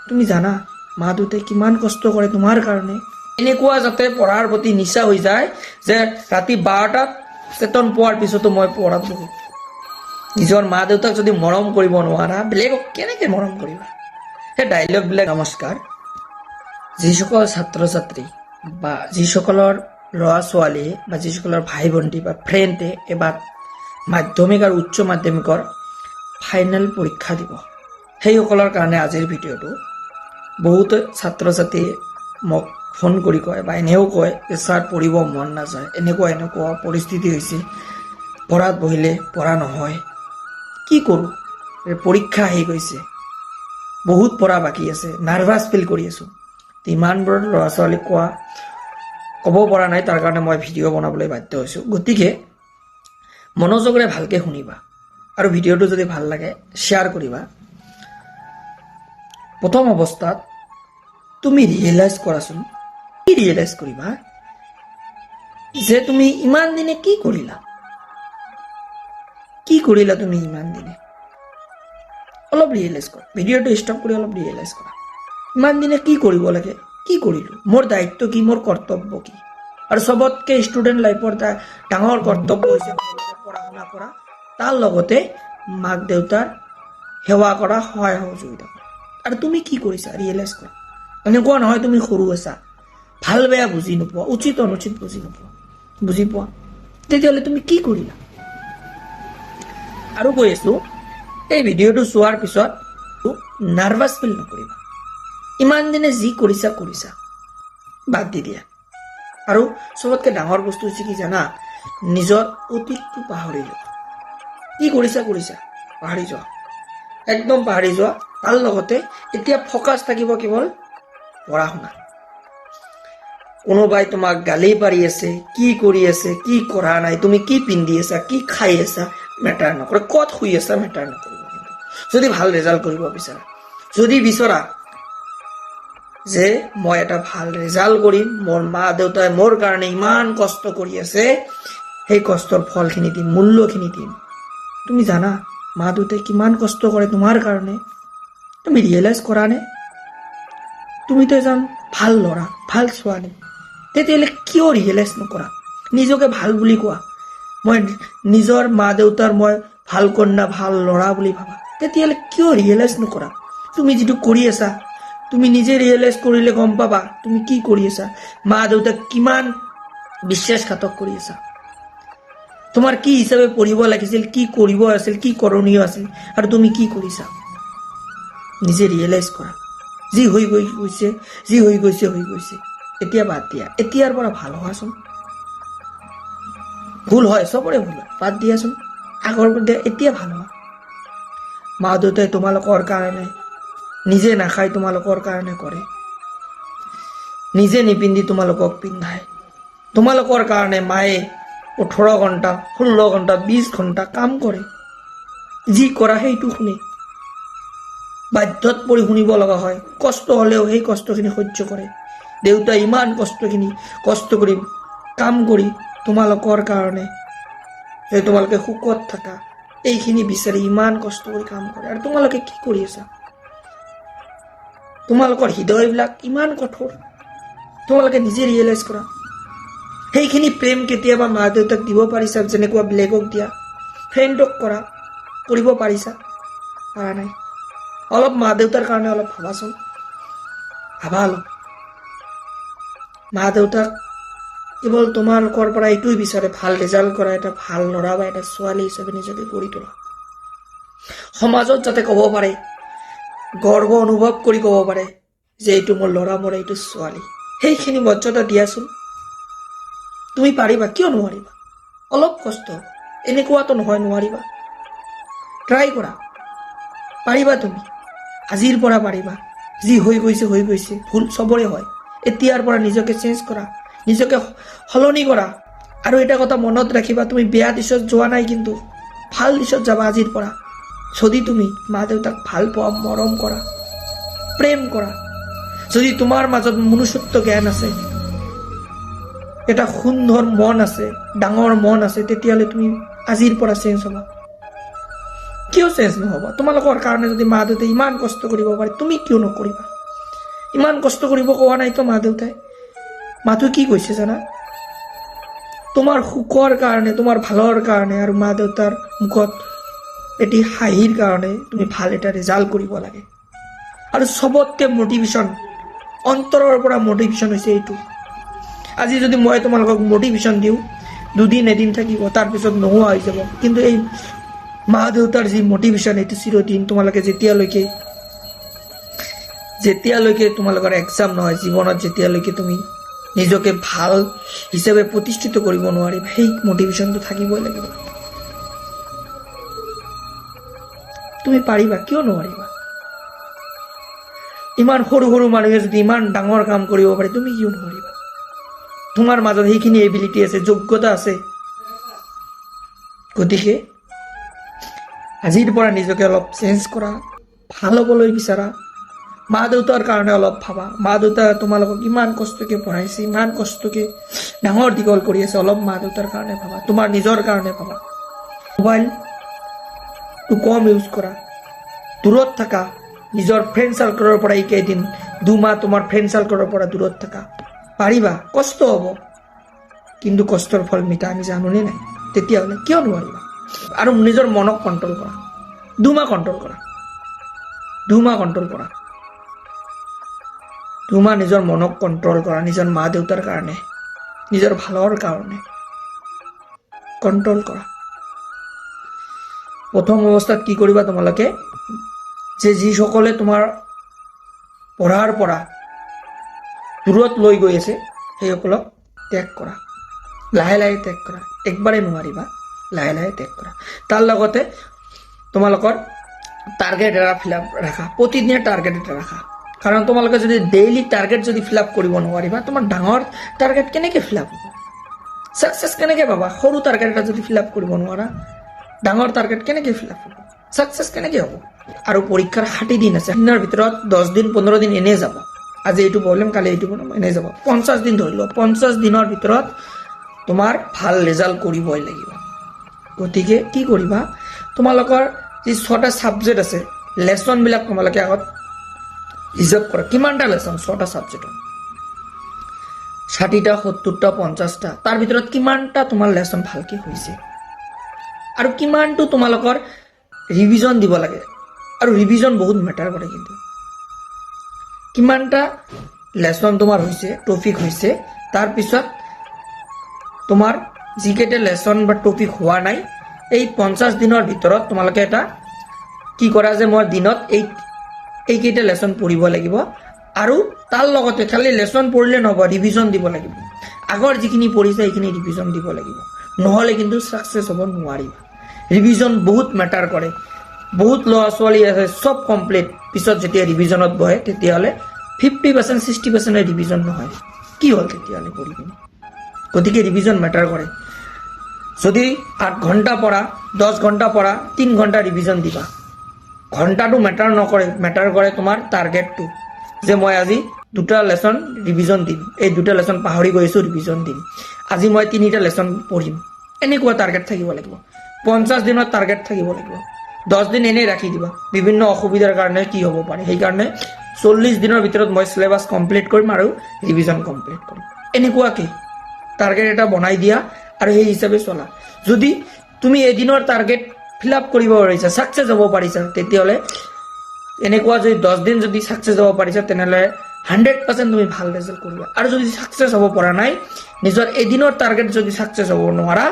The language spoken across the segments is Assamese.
তুমি জানা মা দেউতাই কিমান কষ্ট কৰে তোমাৰ কাৰণে। এনেকুৱা যাতে পঢ়াৰ প্ৰতি নিচা হৈ যায় যে ৰাতি 12টাত চেতন পোৱাৰ পিছতো মই পঢ়াত বহো। নিজৰ মা দেউতাক যদি মৰম কৰিব নোৱাৰা বেলেগক কেনেকৈ মৰম কৰিবা? সেই ডাইলগবিলাক। নমস্কাৰ। যিসকল ছাত্ৰ ছাত্ৰী বা যিসকলৰ ল'ৰা ছোৱালী বা যিসকলৰ ভাই ভণ্টি বা ফ্ৰেণ্ডে এবাৰ মাধ্যমিক আৰু উচ্চ মাধ্যমিকৰ ফাইনেল পৰীক্ষা দিব, সেইসকলৰ কাৰণে আজিৰ ভিডিঅ'টো। বহুত ছাত্ৰ ছাত্ৰীয়ে মোক ফোন কৰি কয় বা এনেও কয় যে ছাৰ পঢ়িব মন নাযায়, এনেকুৱা পৰিস্থিতি হৈছে, পঢ়াত বহিলে পঢ়া নহয়, কি কৰোঁ? পৰীক্ষা আহি গৈছে, বহুত পঢ়া বাকী আছে, নাৰ্ভাছ ফিল কৰি আছোঁ। ইমানবোৰ ল'ৰা ছোৱালীক ক'ব পৰা নাই, তাৰ কাৰণে মই ভিডিঅ' বনাবলৈ বাধ্য হৈছোঁ। গতিকে মনোযোগেৰে ভালকৈ শুনিবা আৰু ভিডিঅ'টো যদি ভাল লাগে শ্বেয়াৰ কৰিবা। প্ৰথম অৱস্থাত তুমি ৰিয়েলাইজ কৰাচোন, কি ৰিয়েলাইজ কৰিবা যে তুমি ইমান দিনে কি কৰিলা? কি কৰিলা তুমি ইমান দিনে? অলপ ৰিয়েলাইজ কৰা। ভিডিঅ'টো ষ্টপ কৰি অলপ ৰিয়েলাইজ কৰা। ইমান দিনে কি কৰিব লাগে? কি কৰিলোঁ? মোৰ দায়িত্ব কি? মোৰ কৰ্তব্য কি? আৰু চবতকে ষ্টুডেণ্ট লাইফৰ ডাঙৰ কৰ্তব্য হৈছে পঢ়া শুনা কৰা, তাৰ লগতে মাক দেউতাৰ সেৱা কৰা, সহায় সহযোগিতা কৰা। আৰু তুমি কি কৰিছা? ৰিয়েলাইজ কৰা। এনেকুৱা নহয় তুমি সৰু আছা, ভাল বেয়া বুজি নোপোৱা, উচিত অনুচিত বুজি নোপোৱা, বুজি পোৱা? তেতিয়াহ'লে তুমি কি কৰিলা? আৰু কৈ আছোঁ, এই ভিডিঅ'টো চোৱাৰ পিছত নাৰ্ভাছ ফিল নকৰিবা। ইমান দিনে যি কৰিছা বাদ দি দিয়া। আৰু চবতকৈ ডাঙৰ বস্তু হৈছে কি জানা? নিজৰ অতীতটো পাহৰি যোৱা। কি কৰিছা পাহৰি যোৱা, একদম পাহৰি যোৱা। তাৰ লগতে এতিয়া ফ'কাছ থাকিব কেৱল পঢ়া শুনা। কোনোবাই তোমাক গালি পাৰি আছে, কি কৰি আছে, কি কৰা নাই, তুমি কি পিন্ধি আছা, কি খাই আছা, মেটাৰ নকৰে। ক'ত শুই আছা মেটাৰ নকৰিব। কিন্তু যদি ভাল ৰিজাল্ট কৰিব বিচাৰা, যদি বিচৰা যে মই এটা ভাল ৰিজাল্ট কৰিম, মোৰ মা দেউতাই মোৰ কাৰণে ইমান কষ্ট কৰি আছে, সেই কষ্টৰ ফলখিনি দিম, মূল্যখিনি দিম। তুমি জানা মা দেউতাই কিমান কষ্ট কৰে তোমাৰ কাৰণে? তুমি ৰিয়েলাইজ কৰা নে? তুমিতো এজন ভাল ল'ৰা, ভাল ছোৱালী, তেতিয়াহ'লে কিয় ৰিয়েলাইজ নকৰা? নিজকে ভাল বুলি কোৱা, মই নিজৰ মা দেউতাৰ মই ভাল কন্যা, ভাল ল'ৰা বুলি ভাবা। তেতিয়াহ'লে কিয় ৰিয়েলাইজ নকৰা? তুমি যিটো কৰি আছা, তুমি নিজে ৰিয়েলাইজ কৰিলে গম পাবা তুমি কি কৰি আছা, মা দেউতাক কিমান বিশ্বাসঘাতক কৰি আছা। তোমাৰ কি হিচাপে পঢ়িব লাগিছিল, কি কৰিব আছিল, কি কৰণীয় আছিল, আৰু তুমি কি কৰিছা? নিজে ৰিয়েলাইজ কৰা। যি হৈ গৈছে, এতিয়া বাদ দিয়া। এতিয়াৰ পৰা ভাল হোৱাচোন। ভুল হয়, চবৰে ভুল হয়, বাদ দিয়াচোন। আগৰ এতিয়া ভাল হোৱা। মা দেউতাই তোমালোকৰ কাৰণে নিজে নাখায়, তোমালোকৰ কাৰণে কৰে। নিজে নিপিন্ধি তোমালোকক পিন্ধায়। তোমালোকৰ কাৰণে মায়ে 18 ঘণ্টা, 16 ঘণ্টা, 20 ঘণ্টা কাম কৰে। যি কৰা সেইটো শুনে, বাধ্যত পৰি শুনিব লগা হয়। কষ্ট হ'লেও সেই কষ্টখিনি সহ্য কৰে। দেউতাই ইমান কষ্ট কৰি কাম কৰি তোমালোকৰ কাৰণে, যে তোমালোকে সুখত থাকা, এইখিনি বিচাৰি ইমান কষ্ট কৰি কাম কৰে। আৰু তোমালোকে কি কৰি আছা? তোমালোকৰ হৃদয়বিলাক ইমান কঠোৰ। তোমালোকে নিজে ৰিয়েলাইজ কৰা। সেইখিনি প্ৰেম কেতিয়াবা মা দেউতাক দিব পাৰিছা যেনেকুৱা বেলেগক দিয়া? ফ্ৰেণ্ডক কৰিব পাৰিছা? পৰা নাই। অলপ মা দেউতাৰ কাৰণে অলপ ভাবাচোন, ভাবা অলপ। মা দেউতাক কেৱল তোমালোকৰ পৰা এইটোৱে বিচাৰে, ভাল ৰিজাল্ট কৰা, এটা ভাল ল'ৰা বা এটা ছোৱালী হিচাপে নিজকে গঢ়ি তোলা। সমাজত যাতে ক'ব পাৰে, গৰ্ব অনুভৱ কৰি ক'ব পাৰে যে এইটো মোৰ ল'ৰা, মোৰ এইটো ছোৱালী। সেইখিনি মৰ্যাদা দিয়াচোন। তুমি পাৰিবা, কিয় নোৱাৰিবা? অলপ কষ্ট, এনেকুৱাতো নহয় নোৱাৰিবা। ট্ৰাই কৰা, পাৰিবা তুমি। আজিৰ পৰা পাৰিবা। যি হৈ গৈছে, ভুল চবৰে হয়। এতিয়াৰ পৰা নিজকে চেঞ্জ কৰা, নিজকে সলনি কৰা। আৰু এটা কথা মনত ৰাখিবা, তুমি বেয়া দিশত যোৱা নাই, কিন্তু ভাল দিশত যাবা আজিৰ পৰা। যদি তুমি মা দেউতাক ভাল পোৱা, মৰম কৰা, প্ৰেম কৰা, যদি তোমাৰ মাজত মনুষ্যত্ব জ্ঞান আছে, এটা সুন্দৰ মন আছে, ডাঙৰ মন আছে, তেতিয়াহ'লে তুমি আজিৰ পৰা চেঞ্জ হ'বা। কিয় চেঞ্জ নহ'বা? তোমালোকৰ কাৰণে যদি মা দেউতাই ইমান কষ্ট কৰিব পাৰে, তুমি কিয় নকৰিবা? ইমান কষ্ট কৰিব কোৱা নাইতো মা দেউতাই। মাতো কি কৈছে জানা, তোমাৰ সুখৰ কাৰণে, তোমাৰ ভালৰ কাৰণে আৰু মা দেউতাৰ মুখত এটি হাঁহিৰ কাৰণে তুমি ভাল এটা ৰিজাল্ট কৰিব লাগে। আৰু চবতকে মটিভেশ্যন, অন্তৰৰ পৰা মটিভেশ্যন হৈছে এইটো। আজি যদি মই তোমালোকক মটিভেশ্যন দিওঁ, দুদিন এদিন থাকিব, তাৰপিছত নোহোৱা হৈ যাব। কিন্তু এই মা দেউতাৰ যি মটিভেশ্যন, এইটো চিৰদিন। তোমালোকে যেতিয়ালৈকে তোমালোকৰ এক্সাম নহয়, জীৱনত যেতিয়ালৈকে তুমি নিজকে ভাল হিচাপে প্ৰতিষ্ঠিত কৰিব নোৱাৰিবা, সেই মটিভেশ্যনটো থাকিবই লাগিব। তুমি পাৰিবা, কিয় নোৱাৰিবা? ইমান সৰু সৰু মানুহে যদি ইমান ডাঙৰ কাম কৰিব পাৰে, তুমি কিয় নোৱাৰিবা? তোমাৰ মাজত সেইখিনি এবিলিটি আছে, যোগ্যতা আছে। গতিকে আজিৰ পৰা নিজকে অলপ চেঞ্জ কৰা, ভাল হ'বলৈ বিচৰা। মা দেউতাৰ কাৰণে অলপ ভাবা। মা দেউতা তোমালোকক ইমান কষ্টকে পঢ়াইছে, ইমান কষ্টকে ডাঙৰ দীঘল কৰি আছে। অলপ মা দেউতাৰ কাৰণে ভাবা, তোমাৰ নিজৰ কাৰণে ভাবা। মোবাইলটো কম ইউজ কৰা, দূৰত থাকা। নিজৰ ফ্ৰেণ্ড চাৰ্কলৰ পৰা এইকেইদিন 2 মাহ তোমাৰ ফ্ৰেণ্ড চাৰ্কলৰ পৰা দূৰত থাকা। পাৰিবা, কষ্ট হ'ব, কিন্তু কষ্টৰ ফল মিঠা আমি জানোনে নাই? তেতিয়াহ'লে কিয় নোৱাৰিবা? আৰু নিজৰ মনক কণ্ট্ৰল কৰা। 2 মাহ কণ্ট্ৰল কৰা, 2 মাহ কণ্ট্ৰল কৰা। 2 মাহ নিজৰ মনক কণ্ট্ৰল কৰা, নিজৰ মা দেউতাৰ কাৰণে, নিজৰ ভালৰ কাৰণে কণ্ট্ৰল কৰা। প্ৰথম অৱস্থাত কি কৰিবা তোমালোকে, যে যিসকলে তোমাৰ পঢ়াৰ পৰা দূৰত লৈ গৈ আছে, সেইসকলক ত্যাগ কৰা। লাহে লাহে ত্যাগ কৰা, একবাৰে নোৱাৰিবা, লাহে লাহে ত্যাগ কৰা। তাৰ লগতে তোমালোকৰ টাৰ্গেট এটা ফিল আপ ৰাখা, প্ৰতিদিনে টাৰ্গেট এটা ৰাখা। কাৰণ তোমালোকে যদি ডেইলি টাৰ্গেট যদি ফিল আপ কৰিব নোৱাৰিবা, তোমাৰ ডাঙৰ টাৰ্গেট কেনেকৈ ফিল আপ হ'ব? ছাকচেছ কেনেকৈ পাবা? সৰু টাৰ্গেট এটা যদি ফিল আপ কৰিব নোৱাৰা, ডাঙৰ টাৰ্গেট কেনেকৈ ফিল আপ হ'ব? ছাকচেছ কেনেকৈ হ'ব? আৰু পৰীক্ষাৰ 60 দিন আছে, দিনৰ ভিতৰত 10 দিন 15 দিন এনেই যাব। আজি এইটো প্ৰব্লেম, কালি এইটো প্ৰব্লেম, এনেই যাব। 50 দিন ধৰি লোৱা, 50 দিনৰ ভিতৰত তোমাৰ ভাল ৰিজাল্ট কৰিবই লাগিব। গতিকে কি কৰিবা, তোমালোকৰ যি 6টা ছাবজেক্ট আছে, লেচনবিলাক তোমালোকে আগত হিচাপ কৰা। কিমানটা লেচন? 6টা ছাবজেক্টত 60টা, 70টা, 50টা। তাৰ ভিতৰত কিমানটা তোমাৰ লেচন ভালকৈ হৈছে, আৰু কিমানটো তোমালোকৰ ৰিভিজন দিব লাগে। আৰু ৰিভিজন বহুত মেটাৰ কৰে। কিন্তু কিমানটা লেচন তোমাৰ হৈছে, টপিক হৈছে, তাৰপিছত তোমাৰ যিকেইটা লেচন বা টপিক হোৱা নাই, এই 50 দিনৰ ভিতৰত তোমালোকে এটা কি কৰা, যে মই দিনত এইকেইটা লেচন পঢ়িব লাগিব। আৰু তাৰ লগতে খালি লেচন পঢ়িলে নহ'ব, ৰিভিজন দিব লাগিব। আগৰ যিখিনি পঢ়িছে সেইখিনি ৰিভিজন দিব লাগিব, নহ'লে কিন্তু ছাকচেছ হ'ব নোৱাৰিবা। ৰিভিজন বহুত মেটাৰ কৰে। বহুত ল'ৰা ছোৱালী আছে, চব কমপ্লিট, পিছত যেতিয়া ৰিভিজনত বহে তেতিয়াহ'লে 50%, 60% ৰিভিজন নহয়। কি হ'ল তেতিয়াহ'লে পঢ়ি পিনি? গতিকে ৰিভিজন মেটাৰ কৰে। যদি 8 ঘণ্টা পঢ়া, 10 ঘণ্টা পঢ়া, 3 ঘণ্টা ৰিভিজন দিবা। ঘণ্টাটো মেটাৰ নকৰে, মেটাৰ কৰে তোমাৰ টাৰ্গেটটো, যে মই আজি 2টা লেচন ৰিভিজন দিম, এই 2টা লেচন পাহৰি গৈছোঁ, ৰিভিজন দিম। আজি মই 3টা লেচন পঢ়িম। এনেকুৱা টাৰ্গেট থাকিব লাগিব। 50 দিনৰ টাৰ্গেট থাকিব লাগিব। 10 দিন এনেই ৰাখি দিবা, বিভিন্ন অসুবিধাৰ কাৰণে কি হ'ব পাৰে। সেইকাৰণে 40 দিনৰ ভিতৰত মই চিলেবাছ কমপ্লিট কৰিম আৰু ৰিভিজন কমপ্লিট কৰিম। এনেকুৱাকৈ টাৰ্গেট এটা বনাই দিয়া আৰু সেই হিচাপে চলা। যদি তুমি এদিনৰ টাৰ্গেট ফিল আপ কৰিব পাৰিছা, ছাকচেছ হ'ব পাৰিছা, তেতিয়াহ'লে এনেকুৱা যদি 10 দিন যদি ছাকচেছ হ'ব পাৰিছা, তেনেহ'লে 100% তুমি ভাল ৰিজাল্ট কৰিবা। আৰু যদি ছাকচেছ হ'ব পৰা নাই, নিজৰ এদিনৰ টাৰ্গেট যদি ছাকচেছ হ'ব নোৱাৰা,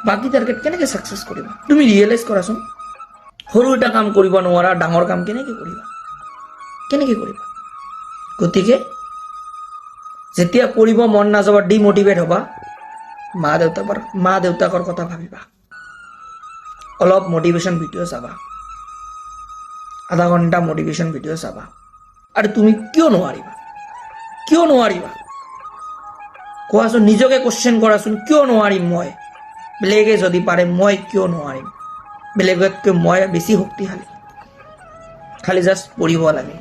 বাকী টাৰ্গেট কেনেকৈ ছাকচেছ কৰিবা? তুমি ৰিয়েলাইজ কৰাচোন। সৰু এটা কাম কৰিব নোৱাৰা, ডাঙৰ কাম কেনেকৈ কৰিবা? কেনেকৈ কৰিবা? গতিকে যেতিয়া পঢ়িব মন নাযাব, ডিমোটিভেট হ'বা, মা দেউতাকৰ কথা ভাবিবা। অলপ মোটিভেশ্যন ভিডিঅ' চাবা, আধা ঘণ্টা মোটিভেশ্যন ভিডিঅ' চাবা। আৰু তুমি কিয় নোৱাৰিবা? কিয় নোৱাৰিবা কোৱাচোন? নিজকে কোৱেশ্চন কৰাচোন, কিয় নোৱাৰিম মই? বেলেগে যদি পাৰে, মই কিয় নোৱাৰিম? বেলেগতকৈ মই বেছি শক্তিশালী। খালি জাষ্ট পঢ়িব লাগে,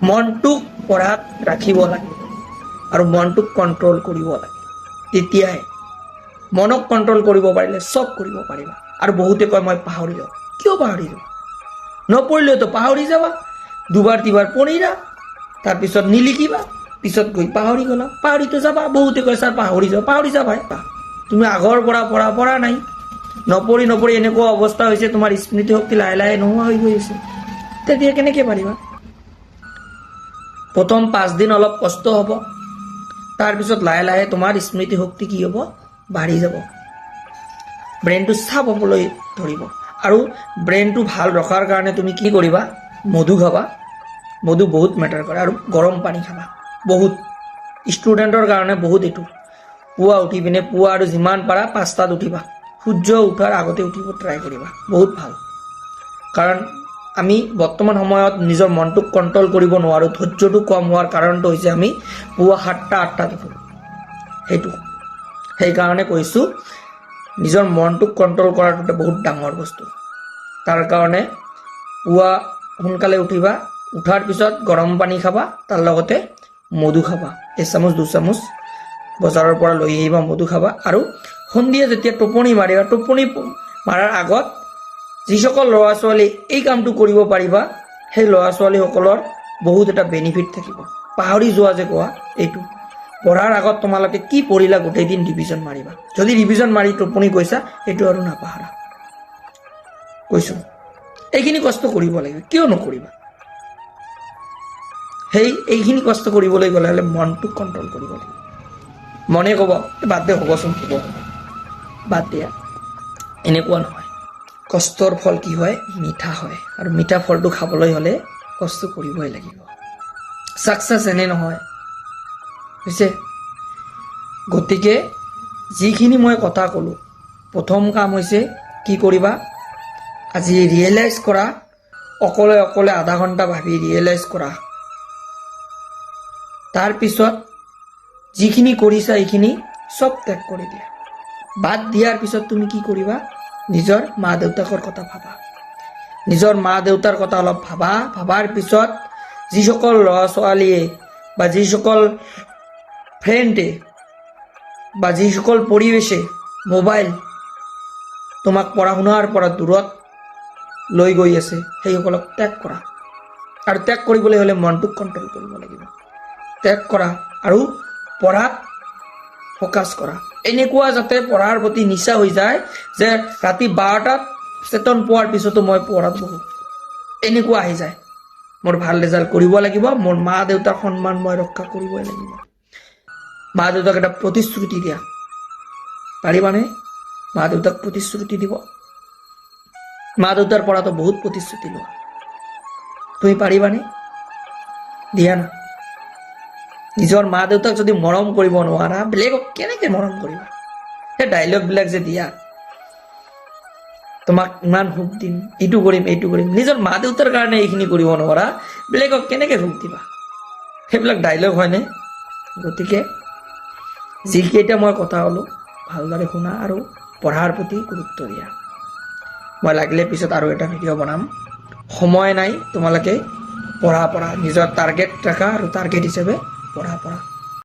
মনটোক পঢ়াত ৰাখিব লাগে আৰু মনটোক কণ্ট্ৰল কৰিব লাগে। তেতিয়াই মনক কণ্ট্ৰল কৰিব পাৰিলে চব কৰিব পাৰিবা। আৰু বহুতে কয় মই পাহৰিলোঁ। কিয় পাহৰিলোঁ? নপঢ়িলেতো পাহৰি যাবা, 2বাৰ 3বাৰ পঢ়িলা, তাৰপিছত নিলিখিবা, পিছত গৈ পাহৰি গ'লা, পাহৰিতো যাবা। বহুতে কয় ছাৰ পাহৰি যাবা। তুমি আগৰ পৰা পঢ়া নাই, নপঢ়ি এনেকুৱা অৱস্থা হৈছে, তোমাৰ স্মৃতিশক্তি লাহে লাহে নোহোৱা হৈ গৈ আছে। তেতিয়া কেনেকৈ পাৰিবা? প্ৰথম 5 দিন অলপ কষ্ট হ'ব, তাৰপিছত লাহে লাহে তোমাৰ স্মৃতিশক্তি কি হ'ব? বাঢ়ি যাব, ব্ৰেইনটো চাপ হ'বলৈ ধৰিব। আৰু ব্ৰেইনটো ভাল ৰখাৰ কাৰণে তুমি কি কৰিবা? মধু খাবা, মধু বহুত মেটাৰ কৰে। আৰু গৰম পানী খাবা বহুত, ষ্টুডেণ্টৰ কাৰণে বহুত এইটো। পুৱা উঠি পিনে, পুৱা আৰু যিমান পাৰা 5টাত উঠিবা, সূৰ্য উঠাৰ আগতে উঠিব ট্ৰাই কৰিবা, বহুত ভাল। কাৰণ আমি বৰ্তমান সময়ত নিজৰ মনটোক কণ্ট্ৰল কৰিব নোৱাৰোঁ। ধৈৰ্যটো কম হোৱাৰ কাৰণটো হৈছে আমি পুৱা 7টা 8টাত উঠোঁ, সেইকাৰণে কৈছোঁ নিজৰ মনটোক কণ্ট্ৰল কৰাটো এটা বহুত ডাঙৰ বস্তু। তাৰ কাৰণে পুৱা সোনকালে উঠিবা, উঠাৰ পিছত গৰম পানী খাবা, তাৰ লগতে মধু খাবা, 1 চামুচ 2 চামুচ বজাৰৰ পৰা লৈ আহিবা, মধু খাবা। আৰু সন্ধিয়া যেতিয়া টোপনি মাৰিবা, টোপনি মাৰাৰ আগত যিসকল ল'ৰা ছোৱালী এই কামটো কৰিব পাৰিবা, সেই ল'ৰা ছোৱালীসকলৰ বহুত এটা বেনিফিট থাকিব। পাহৰি যোৱা যে কোৱা, এইটো পঢ়াৰ আগত তোমালোকে কি পঢ়িলা গোটেই দিন ৰিভিজন মাৰিবা। যদি ৰিভিজন মাৰি টোপনি গৈছা, এইটো আৰু নাপাহৰা, কৈছোঁ। এইখিনি কষ্ট কৰিব লাগিব, কিয় নকৰিবা? এইখিনি কষ্ট কৰিবলৈ গ'লে হ'লে মনটোক কণ্ট্ৰল কৰিব লাগিব। মনে ক'ব বাদ দে, হ'বচোন, হ'ব, বাদ দিয়া, এনেকুৱা নহয়। কষ্টৰ ফল কি হয়? মিঠা হয়। আৰু মিঠা ফলটো খাবলৈ হ'লে কষ্ট কৰিবই লাগিব। ছাকচেছ এনে নহয়, হৈছে। গতিকে যিখিনি মই কথা ক'লোঁ, প্ৰথম কাম হৈছে কি কৰিবা? আজি ৰিয়েলাইজ কৰা, অকলে আধা ঘণ্টা ভাবি ৰিয়েলাইজ কৰা। তাৰপিছত যিখিনি কৰিছা এইখিনি চব ত্যাগ কৰি দিয়া। বাদ দিয়াৰ পিছত তুমি কি কৰিবা? নিজৰ মা দেউতাকৰ কথা ভাবা, নিজৰ মা দেউতাৰ কথা অলপ ভাবা। ভাবাৰ পিছত যিসকল ল'ৰা ছোৱালীয়ে বা যিসকল ফ্ৰেণ্ডে বা যিসকল পৰিৱেশে মোবাইল তোমাক পঢ়া শুনাৰ পৰা দূৰত লৈ গৈ আছে, সেইসকলক ত্যাগ কৰা। আৰু ত্যাগ কৰিবলৈ হ'লে মনটোক কণ্ট্ৰল কৰিব লাগিব। ত্যাগ কৰা আৰু পঢ়াত ফ'কাছ কৰা। এনেকুৱা যাতে পঢ়াৰ প্ৰতি নিচা হৈ যায় যে ৰাতি 12টাত চেতন পোৱাৰ পিছতো মই পঢ়াত বহোঁ, এনেকুৱা আহি যায়। মোৰ ভাল ৰিজাল্ট কৰিব লাগিব, মোৰ মা দেউতাৰ সন্মান মই ৰক্ষা কৰিবই লাগিব। মা দেউতাক এটা প্ৰতিশ্ৰুতি দিয়া, পাৰিবানে? মা দেউতাক প্ৰতিশ্ৰুতি দিব, মা দেউতাৰ পৰাতো বহুত প্ৰতিশ্ৰুতি লোৱা, তুমি পাৰিবানে? দিয়া না। নিজৰ মা দেউতাক যদি মৰম কৰিব নোৱাৰা, বেলেগক কেনেকৈ মৰম কৰিবা? সেই ডাইলগবিলাক যে দিয়া, তোমাক ইমান সুখ দিম, এইটো কৰিম, নিজৰ মা দেউতাৰ কাৰণে এইখিনি কৰিব নোৱাৰা, বেলেগক কেনেকৈ সুখ দিবা? সেইবিলাক ডাইলগ হয়নে? গতিকে যিকেইটা মই কথা ক'লোঁ ভালদৰে শুনা আৰু পঢ়াৰ প্ৰতি গুৰুত্ব দিয়া। মই লাগিলে পিছত আৰু এটা ভিডিঅ' বনাম। সময় নাই, তোমালোকে পঢ়া, নিজৰ টাৰ্গেট ৰাখা আৰু টাৰ্গেট হিচাপে পঢ়া।